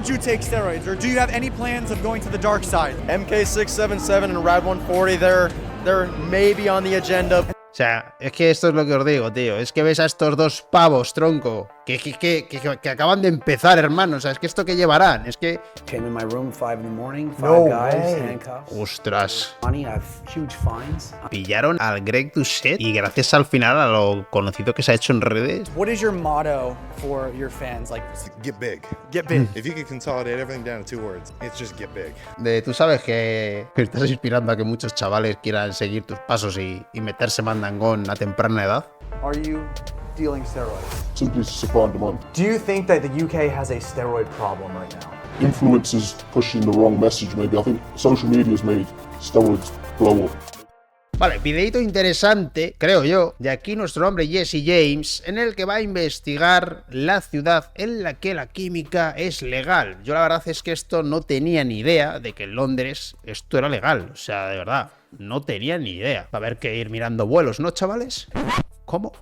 would you take steroids, or do you have any plans of going to the dark side? MK677 and Rad 140, they're maybe on the agenda. O sea, es que esto es lo que os digo, tío. Es que ves a estos dos pavos, tronco, que acaban de empezar, hermano. O sea, es que esto que llevarán, es que... Came in my room 5 in the morning, five No guys, way. handcuffs. Ostras. Money, I have huge fines. Pillaron al Greg Doucette y gracias al final a lo conocido que se ha hecho en redes. What is your motto for your fans? Like, Get big. get big. If you could consolidate everything down to 2 words, it's just get big. Tú sabes que estás inspirando a que muchos chavales quieran seguir tus pasos y meterse mandangón a temprana edad. Are you dealing steroids? Simply supply and demand. Do you think that the UK has a steroid problem right now? Influencers pushing the wrong message, maybe. I think social media has made steroids blow up. Vale, videito interesante, creo yo, de aquí nuestro hombre Jesse James, en el que va a investigar la ciudad en la que la química es legal. Yo la verdad es que esto no tenía ni idea de que en Londres esto era legal. O sea, de verdad, no tenía ni idea. Va a haber que ir mirando vuelos, ¿no, chavales? ¿Cómo?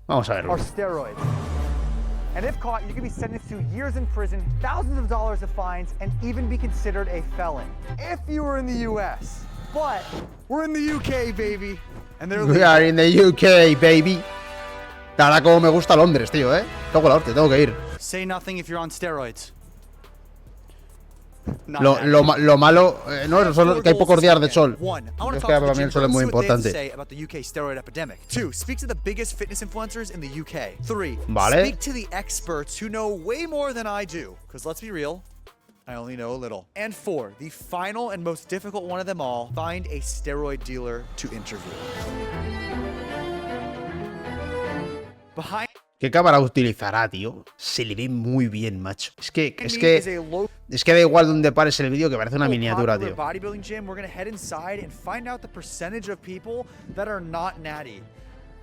Vamos a verlo. Are steroids. And if caught, you could be sentenced to years in prison, thousands of dollars of fines, and even be considered a felon. If you were in the US. But we're in the UK, baby. And they're We are in the UK, baby. Ahora como me gusta Londres, tío, ¿eh? Tengo la hostia, tengo que ir. Say nothing if you're on steroids. Lo malo, no, solo que hay pocos días de sol. Es que para mí el sol es muy importante. Speak to the biggest fitness influencers in the UK. 3. Vale. Speak to the experts who know way more than I do. Because let's be real, I only know a little. And 4, the final and most difficult one of them all, find a steroid dealer to interview. Behind ¿Qué cámara utilizará, tío? Se le ve muy bien, macho. Es que da igual donde pares el vídeo que parece una miniatura, tío. bodybuilding gym, we're gonna head inside and find out the percentage of people that are not natty.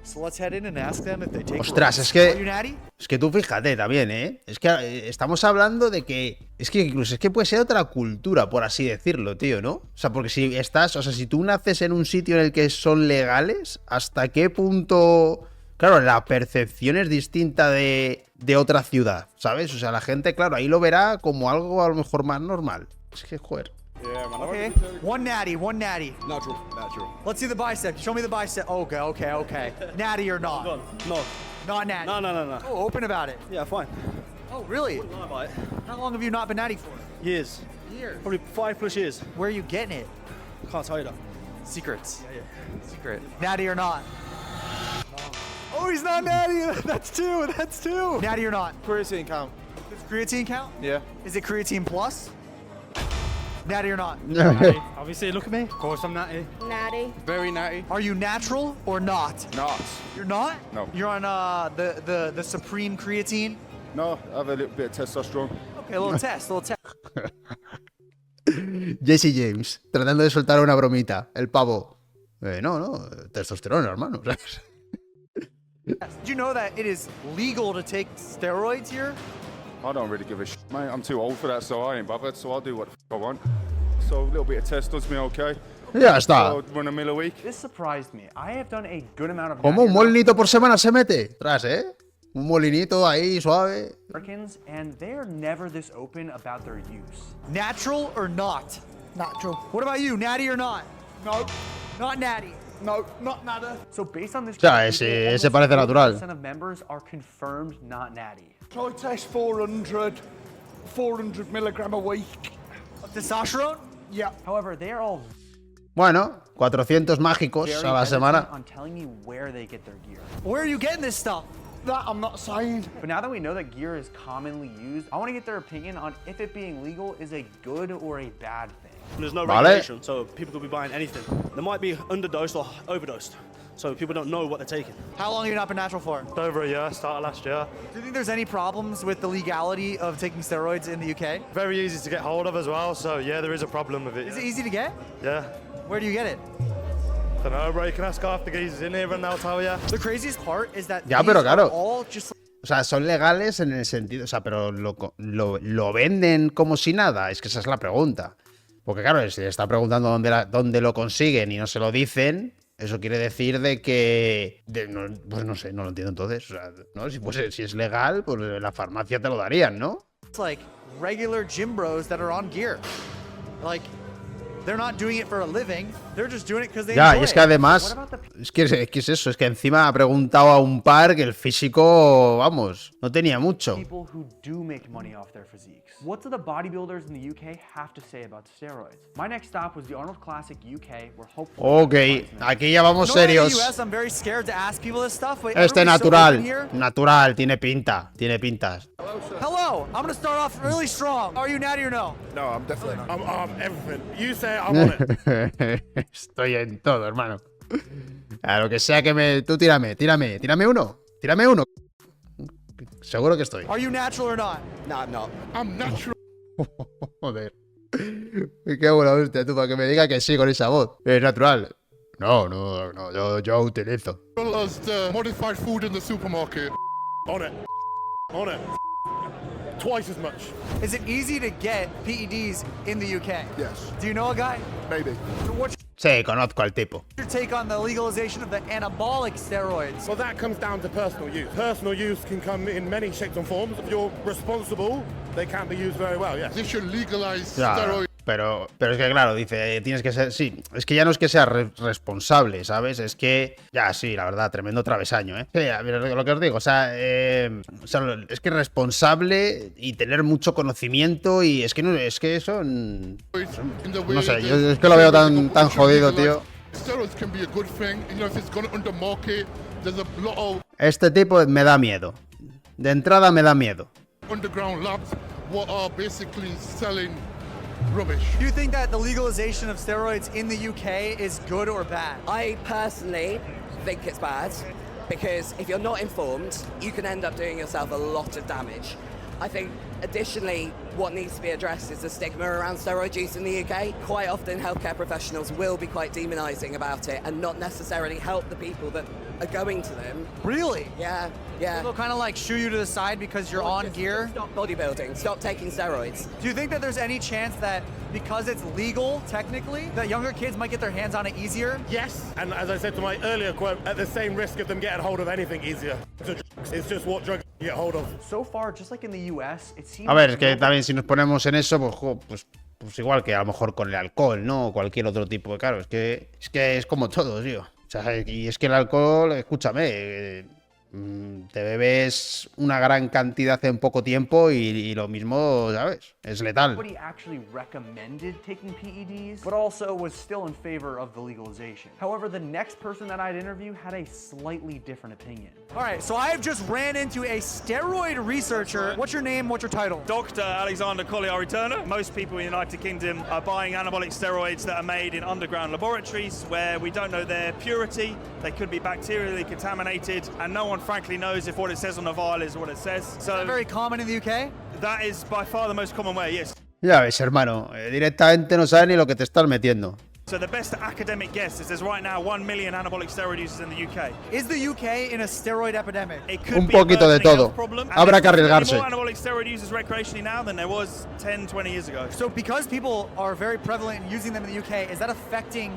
So let's head in and ask them if they take Ostras, roids. es que- Are you natty? Es que tú fíjate también, ¿eh? Es que estamos hablando de que... Es que incluso es que puede ser otra cultura, por así decirlo, tío, ¿no? O sea, porque si estás... O sea, si tú naces en un sitio en el que son legales, ¿hasta qué punto...? Claro, la percepción es distinta de otra ciudad, ¿sabes? O sea, la gente, claro, ahí lo verá como algo a lo mejor más normal. Es que, joder. Okay. One natty, one natty. Natural, natural. Let's see the bicep. Show me the bicep. Okay, okay, okay. Natty or not? No. Not natty. No. Oh, open about it. Yeah, fine. Oh, really? Lie about it. How long have you not been natty for? Years. Years. Probably 5+ years. Where are you getting it? Can't tell you that. Secrets. Secret. Natty or not? Oh, he's not natty. That's 2. That's 2. Natty or not? Creatine count. Does creatine count? Yeah. Is it creatine plus? Natty or not? Obviously, look at me. Of course I'm natty. Natty. Very natty. Are you natural or not? Not. You're not? No. You're on the supreme creatine? No, I have a little bit of testosterone. Okay, a little test, Jesse James, tratando de soltar una bromita. El pavo. No, testosterona, hermano. ¿Sabes? Did you know that it is legal to take steroids here? I don't really give a shit, mate. I'm too old for that, so I ain't bothered. So I'll do what the f I want. So a little bit of test does me okay. Ya está. I'll run a mill a week. This surprised me. I have done a good amount of Como un molinito por semana se mete. Tras, ¿eh? Un molinito ahí, suave. Americans, and they are never this open about their use. Natural or not? Natural. What about you, natty or not? No. Not natty. No, not nada. So based on this, O sea, ese parece natural. percent of members are confirmed not natty. I test 400 milligram a week. Of testosterone? Yeah. However, they are all Bueno, 400 mágicos very a la hesitant semana. on telling me where they get their gear. Where are you getting this stuff? That I'm not saying. But now that we know that gear is commonly used, I want to get their opinion on if it being legal is a good or a bad thing. There's no Vale. regulation, so people could be buying anything. They might be underdosed or overdosed, so people don't know what they're taking. How long have you not been natural for? Over a year, started last year. Do you think there's any problems with the legality of taking steroids in the UK? Very easy to get hold of as well, so yeah, there is a problem with it. Is it easy to get? Yeah. Where do you get it? Don't know, bro. You can ask half the geezers in here and they'll tell you. The craziest part is that Ya, these pero are claro. all just O sea, son legales en el sentido... O sea, pero lo venden como si nada. Es que esa es la pregunta. Porque claro, si le está preguntando dónde lo consiguen y no se lo dicen, eso quiere decir de que... pues no sé, no lo entiendo entonces. O sea, ¿no? Si es legal, pues la farmacia te lo darían, ¿no? It's like regular gym bros that are on gear. Like, they're not doing it for a living. They're just doing it because they Ya, enjoy y es que it. además, es que es eso, es que encima ha preguntado a un par que el físico, vamos, no tenía mucho. People who do make money off their physiques. What do the bodybuilders in the UK have to say about steroids? My next stop was the Arnold Classic UK, where hopefully... Ok, aquí ya vamos Normally in the serios. US, I'm very scared to ask people this stuff, but Este everybody's so open natural, here. natural, tiene pinta, tiene pintas. Hello, I'm gonna start off really strong. Are you natty or no? No, I'm definitely not. I'm everything. You say it, I'm on it. Estoy en todo, hermano. A lo que sea que me... Tú tírame uno. Tírame uno. Seguro que estoy. Are you natural or not? No, I'm not. I'm natural. Joder. Qué buena hostia, tú, para que me diga que sí con esa voz. Es natural. No, yo utilizo. As the modified food in the supermarket. On it. On it. Twice as much. Is it easy to get PEDs in the UK? Yes, Do you know a guy? maybe. What's Sí, conozco al tipo. your take on the legalization of the anabolic steroids? Well, that comes down to personal use. Personal use can come in many shapes and forms. If you're responsible, they can be used very well, yes. They should legalize Ya, steroids. pero es que claro, dice, tienes que ser, sí, es que ya no es que sea responsable, ¿sabes? Es que, ya sí, la verdad, tremendo travesaño, ¿eh? Sí, a ver, lo que os digo, o sea, es que responsable y tener mucho conocimiento y es que eso, In the way no sé, that yo es que lo veo tan should jodido, legalize. tío. Steroids can be a good thing. You know, if it's gone under market, there's a lot of Este tipo me da miedo. De entrada me da miedo. underground labs what are basically selling rubbish. Do you think that the legalization of steroids in the UK is good or bad? I personally think it's bad because if you're not informed, you can end up doing yourself a lot of damage. I think additionally, what needs to be addressed is the stigma around steroid use in the UK. Quite often, healthcare professionals will be quite demonising about it and not necessarily help the people that are going to them. Really? Yeah, yeah. They'll kind of like shoo you to the side because you're on gear? Stop bodybuilding. Stop taking steroids. Do you think that there's any chance that because it's legal, technically, that younger kids might get their hands on it easier? Yes, and as I said to my earlier quote, at the same risk of them getting hold of anything easier. It's just what drugs you get hold of. So far, just like in the US, it seems... A ver, es que también si nos ponemos en eso, pues igual que a lo mejor con el alcohol, ¿no? O cualquier otro tipo de... Claro, es que es como todo, tío. O sea, y es que el alcohol, escúchame, te bebes una gran cantidad en poco tiempo y lo mismo, ¿sabes? Es letal. Nobody actually recommended taking PEDs, but also was still in favor of the legalization. However, the next person that I'd interview had a slightly different opinion. All right, so I have just ran into a steroid researcher. What's your name? What's your title? Dr. Alexander Colliari-Turner. Most people in the United Kingdom are buying anabolic steroids that are made in underground laboratories where we don't know their purity. They could be bacterially contaminated, and no one frankly knows if what it says on the vial is what it says. So Very common in the UK? that is by far the most common way, yes. Ya ves, hermano, directamente no sabes ni lo que te estás metiendo. So the best academic guess is there's right now 1 million anabolic steroid users in the UK. Is the UK in a steroid epidemic? It could Un be a poquito de burgeoning todo. health problem, and Habrá que there's arriesgarse. more anabolic steroid users recreationally now than there was 10, 20 years ago. So because people are very prevalent in using them in the UK, is that affecting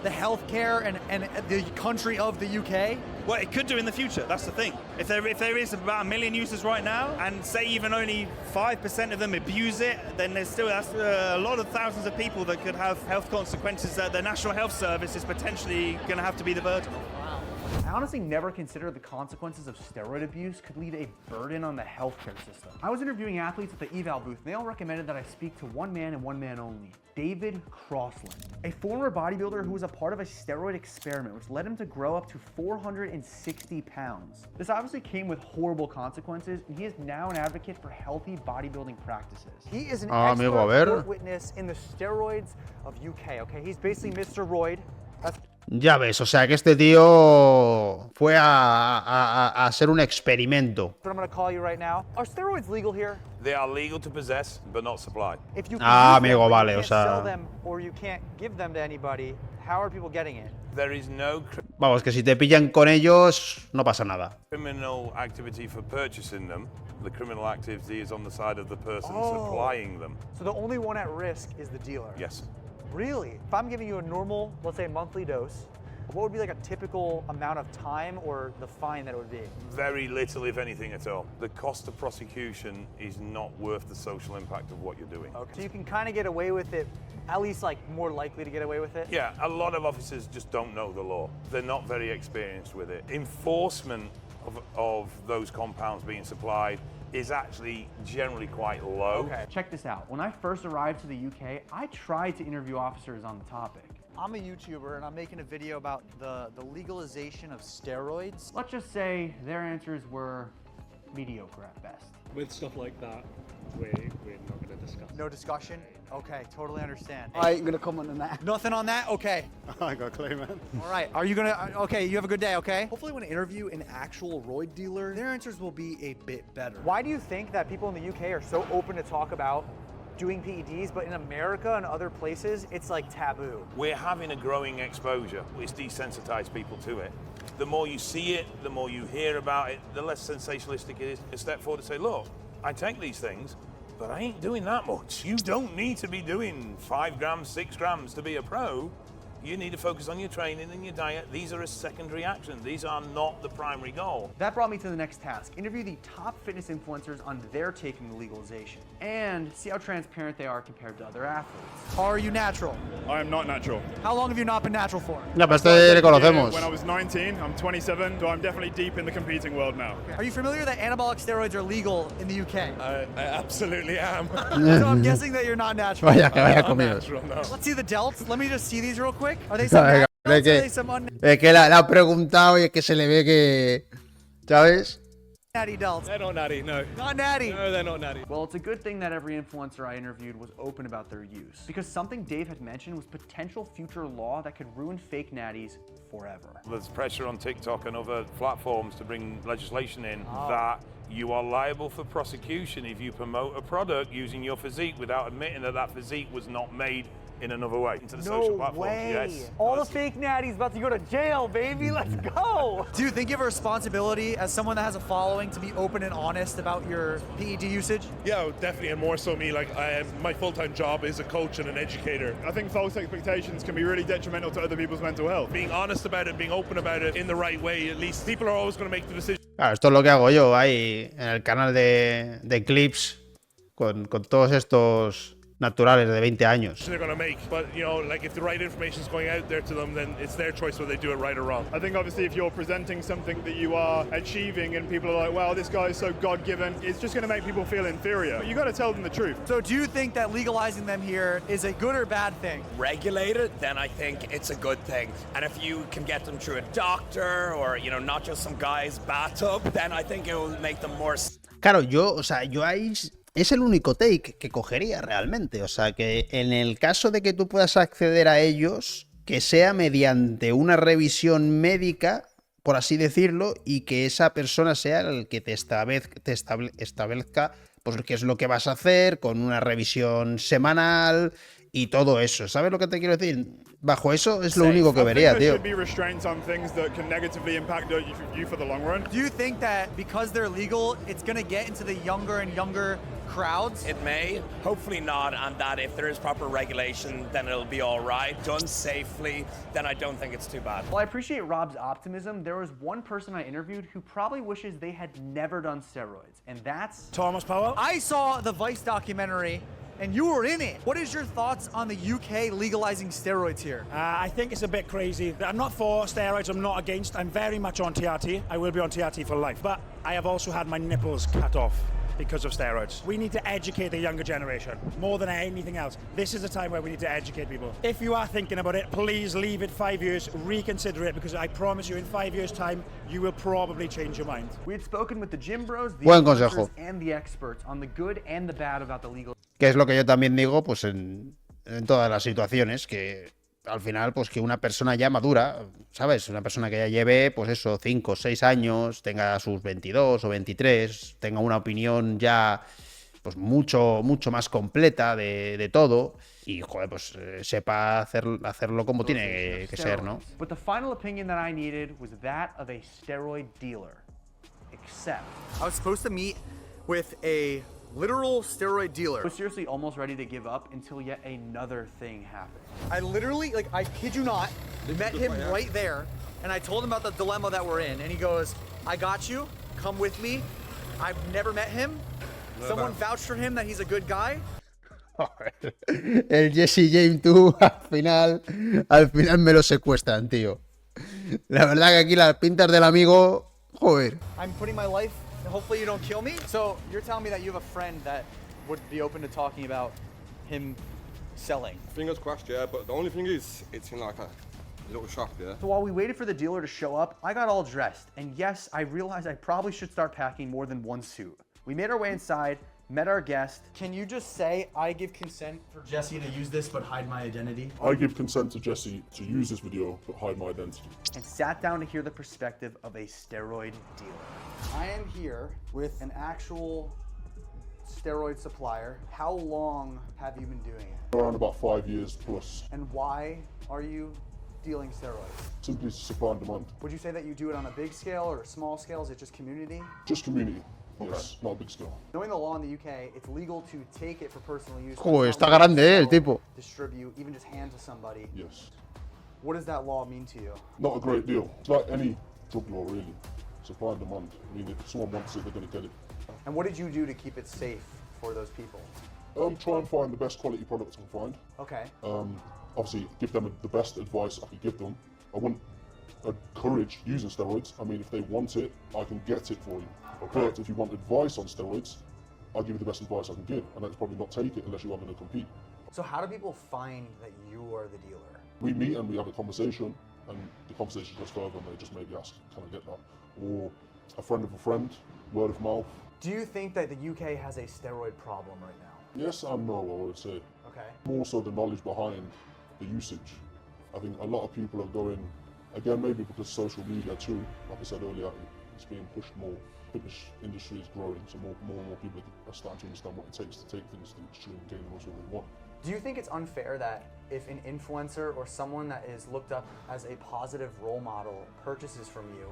the healthcare and the country of the UK? Well, it could do in the future. That's the thing. If there is about 1 million users right now, and say even only 5% of them abuse it, then that's a lot of thousands of people that could have health consequences that the National Health Service is potentially going to have to be the burden of. I honestly never considered the consequences of steroid abuse could lead a burden on the healthcare system. I was interviewing athletes at the eval booth, and they all recommended that I speak to one man and one man only, David Crossland, a former bodybuilder who was a part of a steroid experiment which led him to grow up to 460 pounds. This obviously came with horrible consequences, and he is now an advocate for healthy bodybuilding practices. He is an amigo, a expert ver. court witness in the steroids of UK, okay? He's basically Mr. Roid. That's Ya ves, o sea que este tío fue a hacer un experimento. what I'm gonna call you right now. Are steroids legal here? They are legal to possess, but not supply. If you Ah, can use them, amigo, but vale, you o can't sea- sell them or you can't give them to anybody, how are people getting it? There is no Vamos, que si te pillan con ellos, no pasa nada. criminal activity for purchasing them. The criminal activity is on the side of the person Oh. supplying them. So the only one at risk is the dealer? Yes. Really? If I'm giving you a normal, let's say monthly dose, What would be like a typical amount of time or the fine that it would be? Very little, if anything at all. The cost of prosecution is not worth the social impact of what you're doing. Okay. So you can kind of get away with it, at least like more likely to get away with it? Yeah, a lot of officers just don't know the law. They're not very experienced with it. Enforcement of those compounds being supplied is actually generally quite low. Okay, check this out. When I first arrived to the UK, I tried to interview officers on the topic. I'm a YouTuber and I'm making a video about the legalization of steroids. Let's just say their answers were mediocre at best. With stuff like that, we're not going to discuss. No discussion? Okay, totally understand. I ain't gonna comment on that. Nothing on that? Okay. I ain't got a clue, man. All right, are you gonna, okay, you have a good day, okay? Hopefully when I interview an actual roid dealer, their answers will be a bit better. Why do you think that people in the UK are so open to talk about doing PEDs, but in America and other places, it's like taboo? We're having a growing exposure. It's desensitized people to it. The more you see it, the more you hear about it, the less sensationalistic it is to step forward and say, look, I take these things, but I ain't doing that much. You don't need to be doing 5 grams, 6 grams to be a pro. You need to focus on your training and your diet. These are a secondary action. These are not the primary goal. That brought me to the next task. Interview the top fitness influencers on their take on the legalization and see how transparent they are compared to other athletes. Are you natural? I am not natural. How long have you not been natural for? Ya, pero este le conocemos. When I was 19, I'm 27, so I'm definitely deep in the competing world now. Are you familiar that anabolic steroids are legal in the UK? I absolutely am. So I'm guessing that you're not natural. Vaya, que vaya comidos. Let's see the delts. Let me just see these real quick. Are they some natural delts? Are they some Es que la ha preguntado y es que se le ve que, ¿sabes? natty delts? They're not natty, no. Not natty. No, they're not natty. Well, it's a good thing that every influencer I interviewed was open about their use, because something Dave had mentioned was potential future law that could ruin fake natties forever. There's pressure on TikTok and other platforms to bring legislation in that you are liable for prosecution if you promote a product using your physique without admitting that that physique was not made in another way. Into the social platforms, way. yes. All the fake natties about to go to jail, baby. Let's go. Do you think you have a responsibility as someone that has a following to be open and honest about your PED usage? Yeah, definitely, and more so me. Like, my full-time job is a coach and an educator. I think false expectations can be really detrimental to other people's mental health. Being honest about it, being open about it in the right way, at least people are always going to make the decision. Claro, esto es lo que hago yo ahí en el canal de clips con todos estos naturales de 20 años. They're going to make, but you know, like if the right information is going out there to them, then it's their choice whether they do it right or wrong. I think obviously if you're presenting something that you are achieving and people are like, wow, this guy is so God-given, it's just going to make people feel inferior. But you got to tell them the truth. So do you think that legalizing them here is a good or bad thing? Regulated, then I think it's a good thing. And if you can get them through a doctor or, you know, not just some guy's bathtub, then I think it will make them more... Claro, yo ahí es el único take que cogería realmente. O sea, que en el caso de que tú puedas acceder a ellos, que sea mediante una revisión médica, por así decirlo, y que esa persona sea el que te establezca pues qué es lo que vas a hacer, con una revisión semanal y todo eso. ¿Sabes lo que te quiero decir? Bajo eso es lo único que vería, tío. Do you think that because they're legal, it's going to get into the younger and younger crowds? It may, hopefully not, and that if there is proper regulation, then it'll be all right. Done safely, then I don't think it's too bad. While I appreciate Rob's optimism, there was one person I interviewed who probably wishes they had never done steroids, and that's... Thomas Powell. I saw the Vice documentary, and you were in it. What is your thoughts on the UK legalizing steroids here? I think it's a bit crazy. I'm not for steroids, I'm not against. I'm very much on TRT. I will be on TRT for life. But I have also had my nipples cut off because of steroids. We need to educate the younger generation more than anything else. This is a time where we need to educate people. If you are thinking about it, please leave it 5 years, reconsider it, because I promise you in 5 years' time, you will probably change your mind. We had spoken with the gym bros, the Buen influencers, consejo. and the experts on the good and the bad about the legal. Que es lo que yo también digo, pues en todas las situaciones, que al final, pues que una persona ya madura, ¿sabes? Una persona que ya lleve, pues eso, 5 o 6 años, tenga sus 22 o 23, tenga una opinión ya, pues mucho más completa de todo, y, joder, pues sepa hacerlo como tiene que ser, ¿no? But the final opinion that I needed was that of a steroid dealer. Except... I was supposed to meet with a literal steroid dealer. I was seriously almost ready to give up until yet another thing happened. I literally, like, I kid you not, met him right there, and I told him about the dilemma that we're in, and he goes, I got you, come with me. I've never met him. Someone vouched for him that he's a good guy. El Jesse James, tú, al final me lo secuestran, tío. La verdad que aquí las pintas del amigo, joder. I'm putting my life, hopefully you don't kill me. So you're telling me that you have a friend that would be open to talking about him selling? Fingers crossed, yeah, but the only thing is, it's in like a little shop, yeah. So while we waited for the dealer to show up, I got all dressed. And yes, I realized I probably should start packing more than one suit. We made our way inside, met our guest. Can you just say, I give consent for Jesse to use this but hide my identity? I give consent to Jesse to use this video but hide my identity. And sat down to hear the perspective of a steroid dealer. I am here with an actual steroid supplier. How long have you been doing it? Around about 5 years plus. And why are you dealing steroids? Simply supply and demand. Would you say that you do it on a big scale or a small scale? Is it just community? Just community. Yes, not a big scale. Knowing the law in the UK, it's legal to take it for personal use. Joder, está grande, el tipo. Distribute, even just hand to somebody. Yes. What does that law mean to you? Not a great deal. It's like any drug law, really. Supply and demand. I mean, if someone wants it, they're going to get it. And what did you do to keep it safe for those people? Try and find the best quality products I can find. Okay. Obviously, give them the best advice I could give them. I wouldn't encourage using steroids. I mean, if they want it, I can get it for you. Okay. But if you want advice on steroids, I'll give you the best advice I can give, and that's probably not take it unless you are going to compete. So how do people find that you are the dealer? We meet and we have a conversation, and the conversation goes further, and they just maybe ask, can I get that? Or a friend of a friend, word of mouth. Do you think that the UK has a steroid problem right now? Yes and no, I would say. Okay. More so the knowledge behind the usage. I think a lot of people are going, again, maybe because social media too, like I said earlier, it's being pushed more. Fitness industry is growing, so more and more people are starting to understand what it takes to take things to the extreme and gain the most of what they want. Do you think it's unfair that if an influencer or someone that is looked up as a positive role model purchases from you,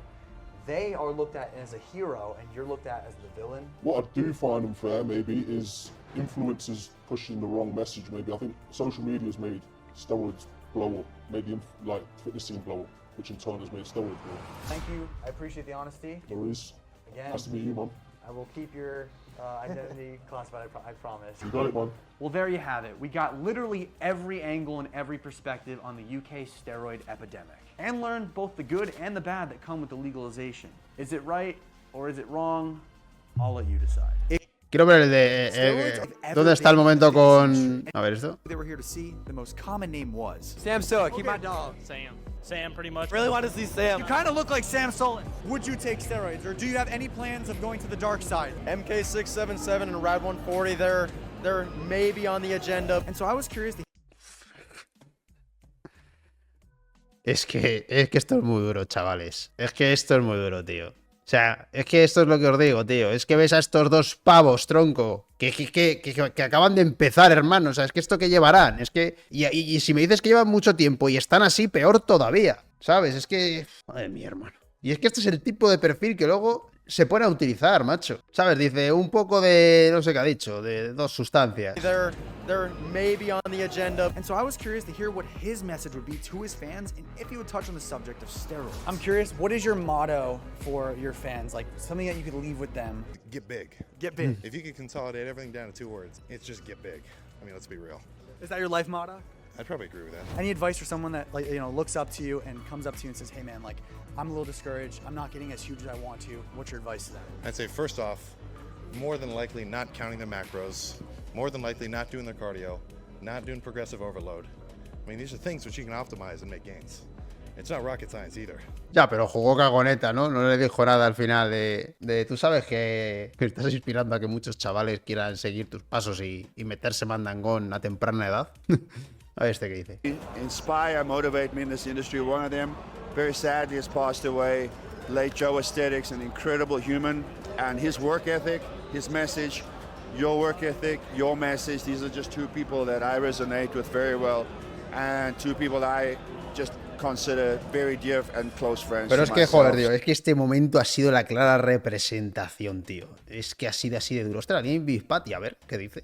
they are looked at as a hero and you're looked at as the villain? What I do find unfair maybe is influencers pushing the wrong message maybe. I think social media has made steroids blow up, made the fitness scene blow up, which in turn has made steroids blow up. Thank you, I appreciate the honesty. No worries. Again, nice to meet you, man. I will keep your identity classified, I promise. You got it, man. Well, there you have it. We got literally every angle and every perspective on the UK steroid epidemic, and learned both the good and the bad that come with the legalization. Is it right or is it wrong? I'll let you decide. Quiero ver el de... ¿Dónde está el momento con...? A ver esto. They were here to see. The most common name was Sam Soa, keep my dog. Sam, pretty much. Really want to see Sam. You kind of look like Sam Sullen. Would you take steroids, or do you have any plans of going to the dark side? MK677 and Rad 140, they're maybe on the agenda. And so I was curious to... Es que esto es muy duro, chavales. Es que esto es muy duro, tío. O sea, es que esto es lo que os digo, tío. Es que ves a estos dos pavos, tronco, que acaban de empezar, hermano. O sea, es que esto que llevarán. Es que. Y si me dices que llevan mucho tiempo y están así, peor todavía. ¿Sabes? Es que. Madre mía, hermano. Y es que este es el tipo de perfil que luego se pone a utilizar, macho. ¿Sabes? Dice un poco de. No sé qué ha dicho, de dos sustancias. They're maybe on the agenda. And so I was curious to hear what his message would be to his fans and if he would touch on the subject of steroids. I'm curious, what is your motto for your fans? Like something that you could leave with them? Get big. Get big. If you could consolidate everything down to 2 words, it's just get big. I mean, let's be real. Is that your life motto? I'd probably agree with that. Any advice for someone that looks up to you and comes up to you and says, hey man, like I'm a little discouraged, I'm not getting as huge as I want to. What's your advice to them? I'd say first off, more than likely not counting the macros, more than likely not doing their cardio, not doing progressive overload. I mean, these are things which you can optimize and make gains. It's not rocket science either. Ya, pero jugó cagoneta, ¿no? No le dijo nada al final de tú sabes que estás inspirando a que muchos chavales quieran seguir tus pasos y meterse mandangón a temprana edad. A ver este que dice. Inspire, motivate me in this industry. One of them, very sadly, has passed away. Late Joe Aesthetics, an incredible human, and his work ethic, his message, your work ethic, your message. These are just two people that I resonate with very well, and two people that I just consider very dear and close friends. Pero to es que, myself. joder, tío, es que este momento ha sido la clara representación, tío. Es que ha sido así de duro. Ostras, tiene Big Patty, a ver, ¿qué dice?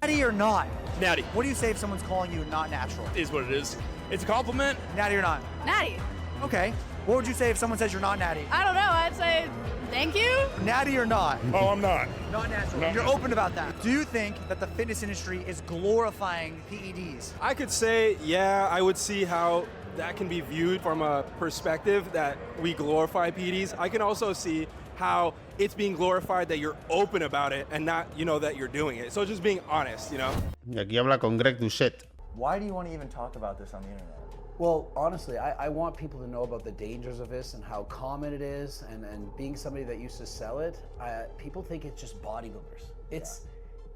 Natty or not? Natty. What do you say if someone's calling you not natural? Is what it is. It's a compliment. Natty or not? Natty. Okay. What would you say if someone says you're not natty? I don't know. I'd say thank you. Natty or not? Oh, I'm not. Not natural. Not You're natural. open about that. Do you think that the fitness industry is glorifying PEDs? I could say, yeah, I would see how that can be viewed from a perspective that we glorify PEDs. I can also see how it's being glorified that you're open about it and not, you know, that you're doing it. So just being honest, you know? Y aquí habla con Greg Doucette. Why do you want to even talk about this on the internet? Well, honestly, I want people to know about the dangers of this and how common it is. And being somebody that used to sell it, people think it's just bodybuilders. It's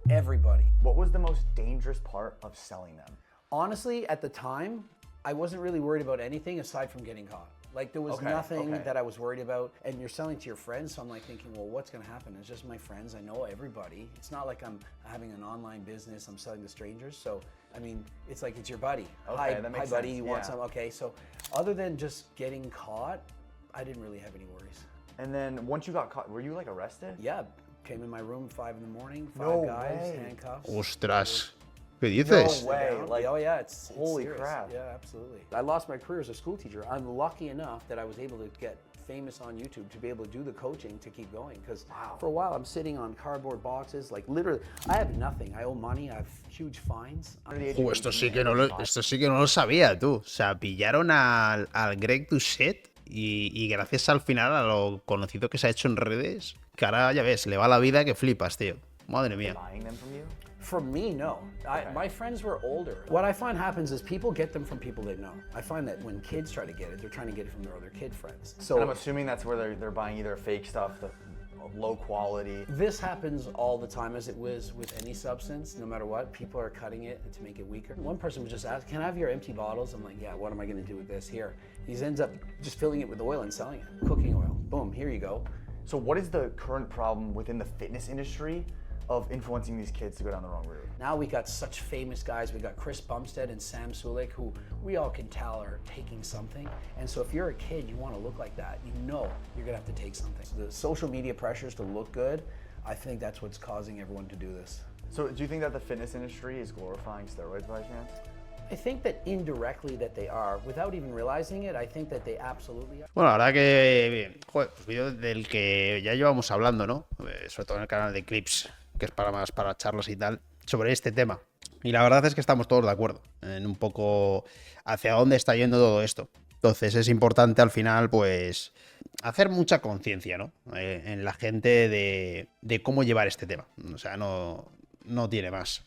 everybody. What was the most dangerous part of selling them? Honestly, at the time, I wasn't really worried about anything aside from getting caught. Like, there was nothing that I was worried about. And you're selling to your friends, so I'm like thinking, well, what's gonna happen? It's just my friends, I know everybody. It's not like I'm having an online business, I'm selling to strangers. So, I mean, it's like, it's your buddy. Okay, that Hi makes buddy, sense, you want yeah. some? Okay, so other than just getting caught, I didn't really have any worries. And then once you got caught, were you like arrested? Yeah, came in my room 5 in the morning, 5 No guys, way. handcuffs. Ostras. ¿Qué dices? No way. Like, Like, oh yeah, it's holy serious. crap. Yeah, absolutely. I lost my career as a school teacher. I'm lucky enough that I was able to get famous on YouTube to be able to do the coaching to keep going. Because for a while I'm sitting on cardboard boxes, like literally, I have nothing. I owe money. I have huge fines. Esto sí que no lo sabía, tú. O sea, pillaron al Greg Doucette y gracias al final a lo conocido que se ha hecho en redes, que ahora ya ves, le va la vida que flipas, tío. Madre mía. Buying them from you? From me, no. My friends were older. What I find happens is people get them from people they know. I find that when kids try to get it, they're trying to get it from their other kid friends. So I'm assuming that's where they're buying either fake stuff, the low quality. This happens all the time, as it was with any substance, no matter what. People are cutting it to make it weaker. One person was just asked, can I have your empty bottles? I'm like, yeah, what am I gonna do with this? Here. He ends up just filling it with oil and selling it. Cooking oil. Boom, here you go. So what is the current problem within the fitness industry of influencing these kids to go down the wrong route? Now we got such famous guys. We got Chris Bumstead and Sam Sulek, who we all can tell are taking something. And so if you're a kid, you want to look like that, you know you're gonna have to take something. So the social media pressures to look good, I think that's what's causing everyone to do this. So do you think that the fitness industry is glorifying steroids by chance? I think that indirectly that they are, without even realizing it, I think that they absolutely are. Bueno, la verdad que, joder, pues vídeo del que ya llevamos hablando, ¿no? Sobre todo en el canal de Clips, que es para charlas y tal, sobre este tema. Y la verdad es que estamos todos de acuerdo en un poco hacia dónde está yendo todo esto. Entonces es importante al final, pues, hacer mucha conciencia, ¿no? En la gente de cómo llevar este tema. O sea, no tiene más.